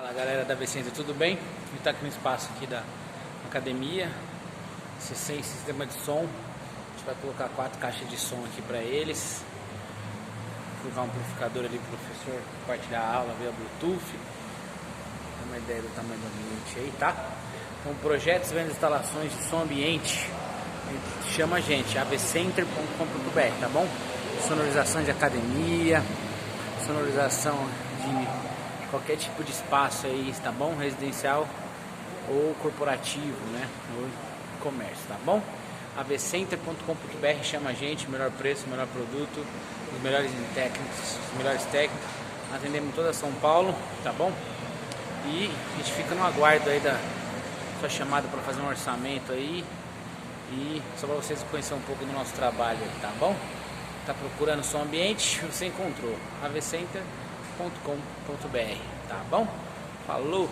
Fala galera da Vicente, tudo bem? A gente está aqui no espaço aqui da academia, sistema de som. A gente vai colocar 4 caixas de som aqui para eles, colocar um amplificador ali para o professor compartilhar a aula via Bluetooth. Tem uma ideia do tamanho do ambiente aí, tá? Então, projetos, vendas, instalações de som ambiente, chama a gente, avcenter.com.br, tá bom? Sonorização de academia, sonorização de qualquer tipo de espaço aí, tá bom? Residencial ou corporativo, né? Ou comércio, tá bom? avcenter.com.br, chama a gente, melhor preço, melhor produto, os melhores técnicos, atendemos toda São Paulo, tá bom? E a gente fica no aguardo aí da sua chamada para fazer um orçamento aí e só para vocês conhecerem um pouco do nosso trabalho aí, tá bom? Tá procurando som ambiente, você encontrou avcenter.com.br, tá bom? Falou!